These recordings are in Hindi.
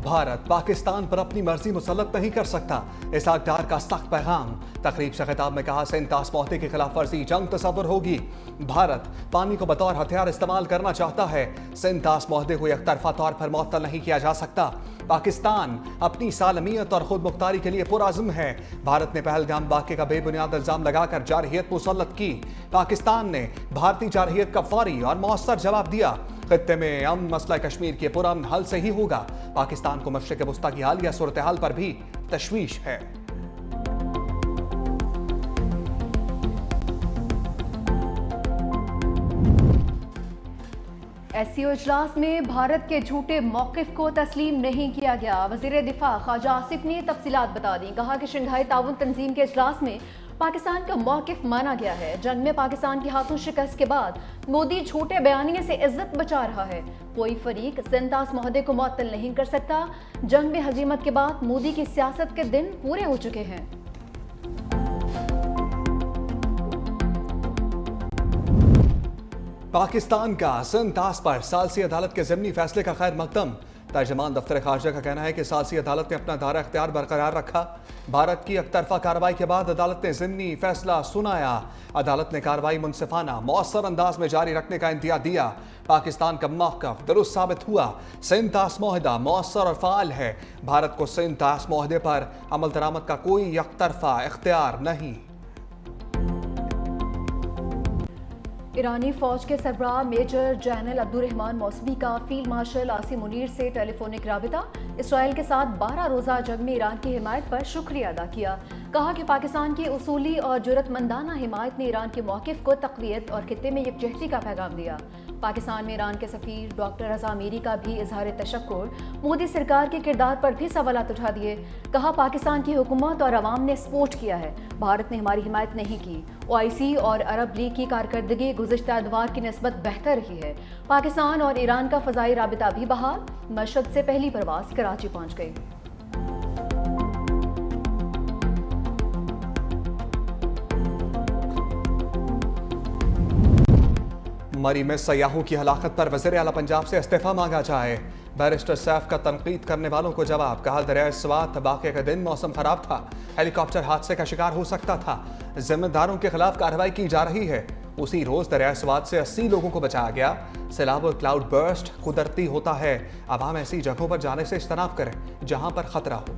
भारत पाकिस्तान पर अपनी मर्जी मुसल्लत नहीं कर सकता। इसाकदार का सख्त पैगाम। तकरीब से खिताब में कहा, सिंध ताश माहदे की खिलाफ वर्जी जंग तसव्वुर होगी। भारत पानी को बतौर हथियार इस्तेमाल करना चाहता है। सिंध ताश माहदे को एकतरफा तौर पर मुअत्तल नहीं किया जा सकता। पाकिस्तान अपनी सालमियत और खुद मुख्तारी के लिए पुरअज़्म है। भारत ने पहलगाम वाक़े का बेबुनियाद इल्जाम लगाकर जारहियत मुसल्लत की। पाकिस्तान ने भारतीय जारहियत का फौरी और मौसर जवाब दिया। खित्ते में अमन मसला कश्मीर के पुरअमन हल से ही होगा। पाकिस्तान को मशरिक़ वस्ता की हालिया सूरत हाल पर भी तशवीश है। एससीओ इजलास में भारत के झूठे मौक़िफ़ को तस्लीम नहीं किया गया। वज़ीर दिफा ख्वाजा आसिफ ने तफसीलात बता दी। कहा कि शंघाई ताउन तंजीम के इजलास में पाकिस्तान का मौक़िफ़ माना गया है। जंग में पाकिस्तान के हाथों शिकस्त के बाद मोदी झूठे बयानिए से इज्जत बचा रहा है। कोई फरीक सिंध ताश माहदे को मुअत्तल नहीं कर सकता। जंग में हजीमत के बाद मोदी की सियासत के दिन पूरे हो चुके हैं। पाकिस्तान का सिंध ताश पर सालसी अदालत के ज़िमनी फैसले का खैर मकदम। तर्जमान दफ्तर खारजा का कहना है कि सालसी अदालत ने अपना दायरा इख्तियार बरकरार रखा। भारत की एकतरफा कार्रवाई के बाद अदालत ने ज़िमनी फैसला सुनाया। अदालत ने कार्रवाई मुनसिफाना मौसर अंदाज में जारी रखने का इंदिया दिया। पाकिस्तान का मौक़िफ़ दुरुस्त साबित हुआ। सिंध ताश माहदा मौसर और फ़ाल है। भारत को सिंध ताश माहदे पर अमल दरामद का कोई एकतरफा इख्तियार नहीं। ईरानी फौज के सरबराह मेजर जनरल अब्दुर्रहमान मौसवी का फील्ड मार्शल आसिम मुनीर से टेलीफोनिक राबिता। इसराइल के साथ 12 रोज़ा जंग में ईरान की हिमायत पर शुक्रिया अदा किया। कहा कि पाकिस्तान की उसूली और जुर्रतमंदाना हिमायत ने ईरान के मौक़िफ़ को तक़वियत और खित्ते में यकजहती का पैगाम दिया। पाकिस्तान में ईरान के सफ़ीर डॉक्टर रज़ा मीरी का भी इजहार तशक्कुर। मोदी सरकार के किरदार पर भी सवालात उठा दिए। कहा, पाकिस्तान की हुकूमत और अवाम ने सपोर्ट किया है, भारत ने हमारी हिमायत नहीं की। ओआईसी और अरब लीग की कारकर्दगी गुज़िश्ता अदवार की निस्बत बेहतर रही है। पाकिस्तान और ईरान का फ़ज़ाई राबिता भी बहाल। मशहद से पहली परवाज़ कराची पहुँच गई। मरी में सयाहों की हलाकत पर वज़ीर आला पंजाब से इस्तीफ़ा मांगा जाए। बैरिस्टर सैफ का तनकीद करने वालों को जवाब। कहा, दरियाए स्वात वाक़े के दिन मौसम खराब था, हेलीकॉप्टर हादसे का शिकार हो सकता था। जिम्मेदारों के खिलाफ कार्रवाई की जा रही है। उसी रोज दरियाए स्वात से 80 लोगों को बचाया गया। सैलाब और क्लाउड बर्स्ट कुदरती होता है। आवाम ऐसी जगहों पर जाने से इज्तनाब करें जहां पर खतरा हो।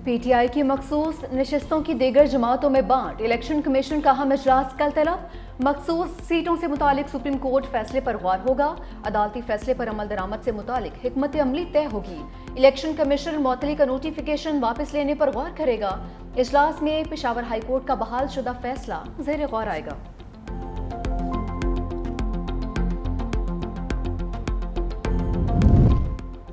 पीटीआई की मखसूस नशिस्तों की दीगर जमातों में बांट। इलेक्शन कमीशन का अहम इजलास कल तलब। मखसूस सीटों से मुतालिक सुप्रीम कोर्ट फैसले पर गौर होगा। अदालती फैसले पर अमल दरामद से मुतालिक हिकमत अमली तय होगी। इलेक्शन कमीशन मुअत्तली का नोटिफिकेशन वापस लेने पर गौर करेगा। इजलास में पेशावर हाई कोर्ट का बहाल शुदा फैसला ज़ेर गौर आएगा।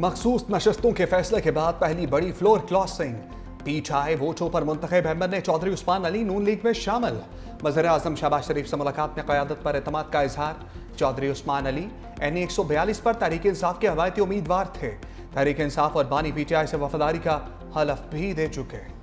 मखसूस नशस्तों के फैसले के बाद पहली बड़ी फ्लोर क्रॉसिंग। पीछाए वोटों पर मुंतखब मेंबर ने चौधरी उस्मान अली नून लीग में शामिल। वज़ीर आज़म शहबाज शरीफ से मुलाकात में क़यादत पर एतमाद का इजहार। चौधरी उस्मान अली NE 142 पर तहरीक इंसाफ के हवायती उम्मीदवार थे। तहरीक इंसाफ और बानी पीटीआई से वफादारी का हलफ भी दे चुके।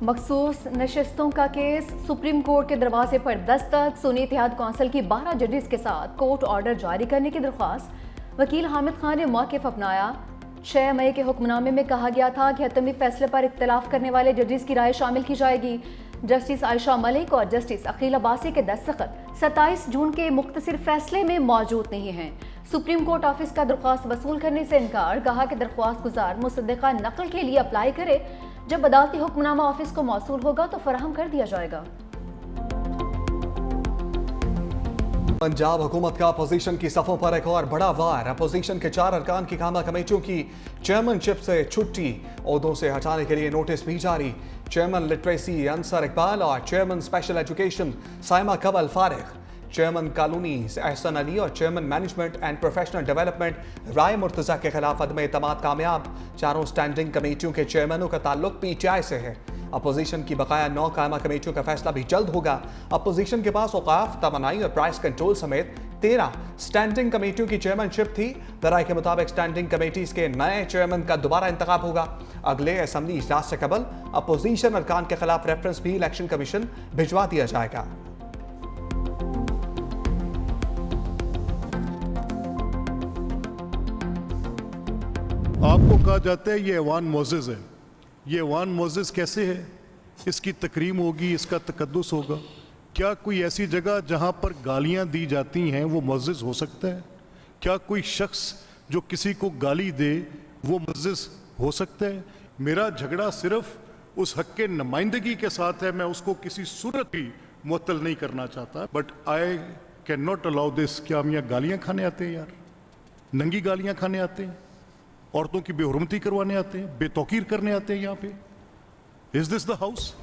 मखसूस नशिस्तों का केस सुप्रीम कोर्ट के दरवाजे पर दस्तक। सुन्नी इत्तेहाद कौंसिल की 12 जजेस के साथ कोर्ट ऑर्डर जारी करने की दरख्वास्त। वकील हामिद खान ने मौक़िफ़ अपनाया। 6 मई के हुक्मनामे में कहा गया था कि हतमी फैसले पर इख्तलाफ करने वाले जजेस की राय शामिल की जाएगी। जस्टिस आयशा मलिक और जस्टिस अकील अब्बासी के दस्तखत 27 जून के मुख्तसर फैसले में मौजूद नहीं हैं। सुप्रीम कोर्ट ऑफिस का दरख्वास्त वसूल करने से इनकार। कहा कि दरख्वास्त गुजार मुसद्दक़ा नकल के लिए अप्लाई करे। जब अदालती हुक्मनामा ऑफिस को मौसूल होगा तो फराहम कर दिया जाएगा। पंजाब हुकूमत का अपोजिशन की सफ़ों पर एक और बड़ा वार। अपोजिशन के 4 अरकान की कामा कमेटियों की चेयरमैनशिप से छुट्टी। ओहदों से हटाने के लिए नोटिस भी जारी। चेयरमैन लिटरेसी अंसर इकबाल और chairman special education Saima Kawal फारिग। चेयरमैन कॉलोनीज एहसन अली और chairman management and professional development Rai Murtaza के खिलाफ अदम एतमाद कामयाब। चारों स्टैंडिंग कमेटियों के चेयरमैनों का ताल्लुक पीटीआई से है। अपोजिशन की बकाया 9 कायमा कमेटियों का फैसला भी जल्द होगा। अपोजिशन के पास औकाफ, तवानाई और प्राइस कंट्रोल समेत 13 स्टैंडिंग कमेटियों की चेयरमैनशिप थी। राय के मुताबिक स्टैंडिंग कमेटीज के नए चेयरमैन का दोबारा इंतखाब होगा। अगले असेंबली इजलास से कबल अपोजिशन अरकान के खिलाफ रेफरेंस भी इलेक्शन कमीशन भिजवा दिया जाएगा। आपको कहा जाता है ये ऐवान मोज़ेज़ है। ये ऐवान मोज़ेज़ कैसे है? इसकी तकरीम होगी, इसका तकद्दुस होगा। क्या कोई ऐसी जगह जहां पर गालियां दी जाती हैं वो मुअज़्ज़िज़ हो सकता है? क्या कोई शख्स जो किसी को गाली दे वो मुअज़्ज़िज़ हो सकता है? मेरा झगड़ा सिर्फ उस हक के नुमाइंदगी के साथ है। मैं उसको किसी सूरत भी मुअत्तल नहीं करना चाहता, but I can not allow this. क्या हम यहाँ गालियाँ खाने आते हैं यार? नंगी गालियाँ खाने आते हैं? औरतों की बेहुरमती करवाने आते हैं? बेतौकीर करने आते हैं यहाँ पे? Is this the house?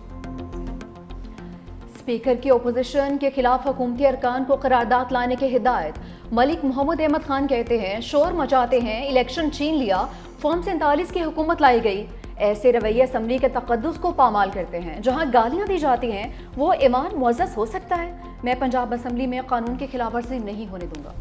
Speaker की ओपोजिशन के खिलाफ हुकूमती अरकान को करारदाद लाने की हिदायत। मलिक मोहम्मद अहमद खान कहते हैं शोर मचाते हैं, इलेक्शन छीन लिया, फॉर्म 47 की हुकूमत लाई गई। ऐसे रवैये असम्बली के तकद्दुस को पामाल करते हैं। जहां गालियां दी जाती हैं वो ईमान मुअज़्ज़ज़ हो सकता है। मैं पंजाब असम्बली में कानून की खिलाफवर्जी नहीं होने दूंगा।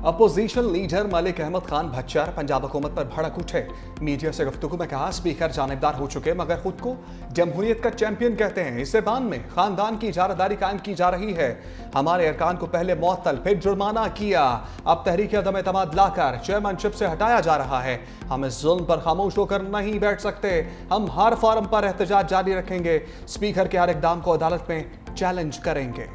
अपोजिशन लीडर मलिक अहमद खान भच्चर पंजाब हुकूमत पर भड़क उठे। मीडिया से गुफ्तगू में कहा स्पीकर जानिबदार हो चुके मगर खुद को जमहूरियत का चैंपियन कहते हैं। इस ज़बान में खानदान की इजारादारी कायम की जा रही है। हमारे अरकान को पहले मुअत्तल फिर जुर्माना किया, अब तहरीक अदम एतमाद लाकर चेयरमैनशिप से हटाया जा रहा है। हम इस जुल्म पर खामोश होकर नहीं बैठ सकते। हम हर फॉरम पर एहतजाज जारी रखेंगे। स्पीकर के हर इक़दाम को अदालत में चैलेंज करेंगे।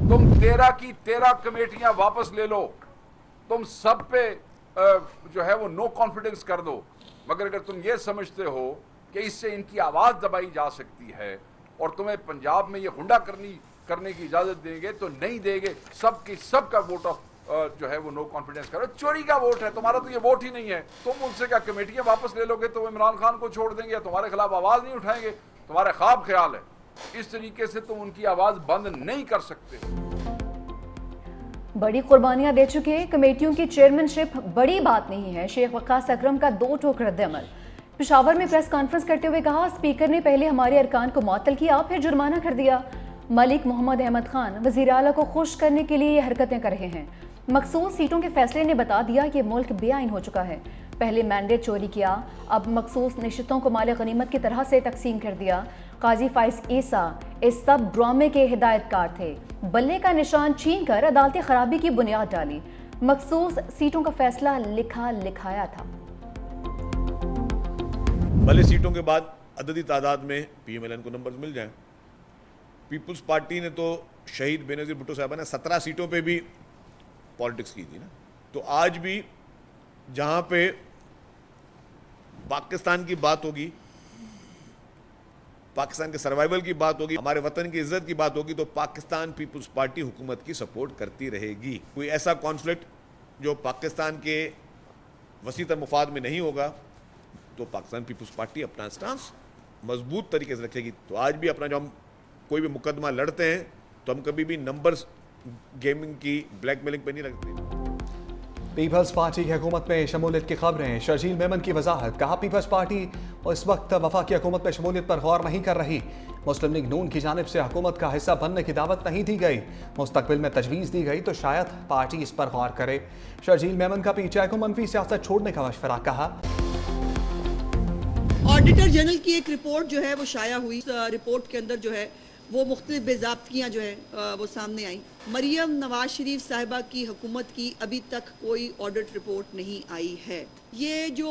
तुम 13 की 13 कमेटियां वापस ले लो, तुम सब पे जो है वो नो कॉन्फिडेंस कर दो, मगर अगर तुम ये समझते हो कि इससे इनकी आवाज दबाई जा सकती है और तुम्हें पंजाब में ये गुंडा करने की इजाजत देंगे तो नहीं देंगे। सबका वोट ऑफ जो है वो नो कॉन्फिडेंस करो। चोरी का वोट है तुम्हारा, तो ये वोट ही नहीं है। तुम उनसे क्या कमेटियां वापस ले लोगे तो इमरान खान को छोड़ देंगे या तुम्हारे खिलाफ आवाज नहीं उठाएंगे? तुम्हारे ख्वाब ख्याल है। इस तरीके से तुम उनकी आवाज बंद नहीं कर सकते। बड़ी कुर्बानियां दे चुके कमेटियों की चेयरमैनशिप बड़ी बात नहीं है। शेख वक्कास अकरम का दो टोक रद्द-ए-अमल। पेशावर में प्रेस कॉन्फ्रेंस करते हुए कहा स्पीकर ने पहले हमारे अरकान को मुअत्तल किया फिर जुर्माना कर दिया। मलिक मोहम्मद अहमद खान वज़ीर आला को खुश करने के लिए ये हरकतें कर रहे हैं। मखसूस सीटों के फैसले ने बता दिया कि मुल्क बेआइन हो चुका है। पहले मैंडेट चोरी किया, अब मखसूस नशितों को माल गनीमत की तरह से तकसीम कर दिया। काजी फाइज ईसा इस सब ड्रामे के हिदायतकार थे। बल्ले का निशान छीन कर अदालती खराबी की बुनियाद डाली। मखसूस सीटों का फैसला लिखा लिखाया था। भले सीटों के बाद अददी तादाद में PMLN को नंबर मिल जाए। पीपल्स पार्टी ने तो शहीद बेनज़ीर भुट्टो साहबा ने 17 सीटों पे भी पॉलिटिक्स की थी ना। तो आज भी जहां पे पाकिस्तान की बात होगी, पाकिस्तान के सर्वाइवल की बात होगी, हमारे वतन की इज्जत की बात होगी, तो पाकिस्तान पीपल्स पार्टी हुकूमत की सपोर्ट करती रहेगी। कोई ऐसा कॉन्फ्लिक्ट जो पाकिस्तान के वसीतर मुफाद में नहीं होगा तो पाकिस्तान पीपल्स पार्टी अपना स्टांस मजबूत तरीके से रखेगी। तो आज भी अपना जो हम कोई भी मुकदमा लड़ते हैं तो हम कभी भी नंबर्स गेमिंग की ब्लैकमेलिंग पे नहीं रखते। पीपल्स पार्टी की हुकूमत में शमूलियत की खबरें। शर्जील मेमन की वजाहत। कहा पीपल्स पार्टी इस वक्त वफाकी हुकूमत में शमूलियत पर गौर नहीं कर रही। मुस्लिम लीग नून की जानिब से हुकूमत का हिस्सा बनने की दावत नहीं दी गई। मुस्तकबिल में तजवीज़ दी गई तो शायद पार्टी इस पर गौर करे। शर्जील मेमन का PTI को मनफी सियासत छोड़ने का मशवरा। कहा ऑडिटर जनरल की एक रिपोर्ट जो है वो शाया हुई। रिपोर्ट के अंदर जो है वो मुख्तलिफ बेज़ाब्तियाँ जो है वो सामने आई। मरियम नवाज शरीफ साहिबा की हुकूमत की अभी तक कोई ऑडिट रिपोर्ट नहीं आई है। ये जो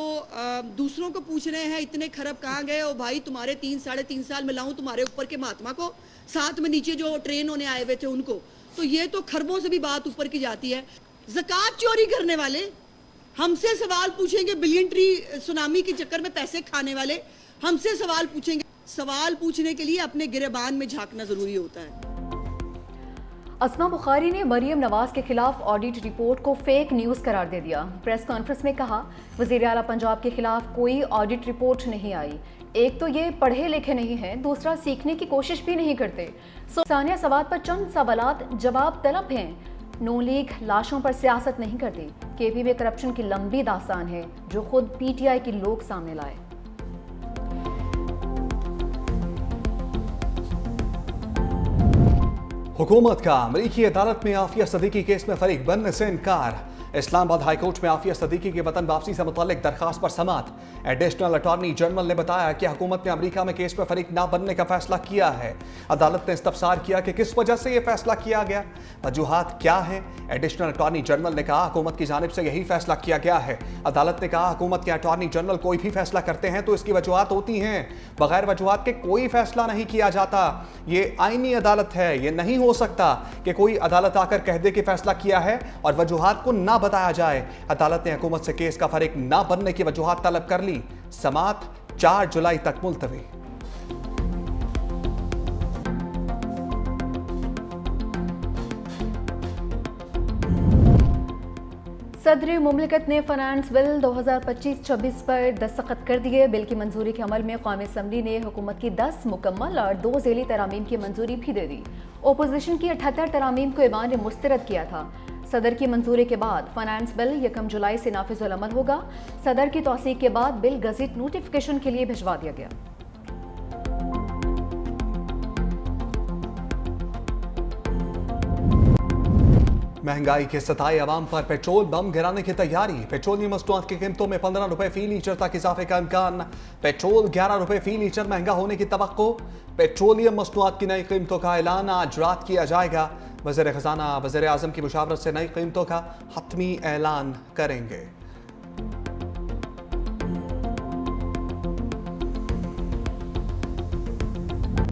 दूसरों को पूछ रहे हैं इतने खरब कहाँ गए, ओ भाई तुम्हारे 3-3.5 साल में लाऊं तुम्हारे ऊपर के महात्मा को, साथ में नीचे जो ट्रेन होने आए हुए थे उनको, तो ये तो खरबों से भी बात ऊपर की जाती है। ज़कात चोरी करने वाले हमसे सवाल पूछेंगे, बिलियन ट्री सुनामी के चक्कर में पैसे खाने वाले हमसे सवाल पूछेंगे। सवाल पूछने के लिए अपने गिरेबान में झांकना जरूरी होता है। अस्मा बुखारी ने मरियम नवाज के खिलाफ ऑडिट रिपोर्ट को फेक न्यूज़ करार दे दिया। प्रेस कॉन्फ्रेंस में कहा वज़ीर आला पंजाब के खिलाफ कोई ऑडिट रिपोर्ट नहीं आई। एक तो ये पढ़े लिखे नहीं हैं, दूसरा सीखने की कोशिश भी नहीं करते। सानिया सवाल पर चंद सवालात जवाब तलब हैं। नून लीग लाशों पर सियासत नहीं करती। केपी में करप्शन की लंबी दास्तान है जो खुद पीटीआई के लोग सामने लाए। हुकूमत का अमरीकी अदालत में आफिया सदीकी केस में फरीक बनने से इनकार। इस्लामाबाद हाई कोर्ट में आफिया सदीकी के वतन वापसी से मुतालिक दरखास्त पर समाअत। एडिशनल अटॉर्नी जनरल ने बताया कि हुकूमत ने अमेरिका में केस में फरीक ना बनने का फैसला किया है। अदालत ने इस्तफसार किया कि किस वजह से यह फैसला किया गया, वजूहात क्या है। एडिशनल अटॉर्नी जनरल ने कहा हुकूमत की जानिब से यही फैसला किया गया है। अदालत ने कहा हुकूमत के अटॉर्नी जनरल कोई भी फैसला करते हैं तो इसकी वजूहात होती हैं, बगैर वजूहात के कोई फैसला नहीं किया जाता। ये आईनी अदालत है, ये नहीं हो सकता कि कोई अदालत आकर कह दे कि फैसला किया है और वजूहात को ना बताया जाए। अदालत ने हुकूमत से केस का फरीक ना बनने की वजूहात तलब कर ली। समाअत 4 जुलाई तक मुलतवी। सदर मुमलिकत ने फाइनेंस बिल 2025-26 पर दस्तखत कर दिए। बिल की मंजूरी के अमल में कौमी असम्बली ने हुकूमत की 10 मुकम्मल और 2 ज़ेली तरामीम की मंजूरी भी दे दी। ओपोजिशन की 78 तरामीम को ईवान ने मुस्तरद किया था। सदर की मंजूरी के बाद फाइनेंस बिल 1 जुलाई से नाफिजुल अमल होगा। सदर की तौसीक के बाद बिल गज़ेट नोटिफिकेशन के लिए भिजवा दिया गया। महंगाई के सताए अवाम पर पेट्रोल बम गिराने की तैयारी। पेट्रोलियम मसनूआत की कीमतों में 15 रुपए फी लीटर तक इजाफे का इम्कान। पेट्रोल 11 रुपए फी लीटर महंगा होने की तवक्को। पेट्रोलियम मसनूआत की नई कीमतों का ऐलान आज रात किया जाएगा। वज़ीर ख़ज़ाना वज़ीर आज़म की मुशावरत से नई कीमतों का हतमी ऐलान करेंगे।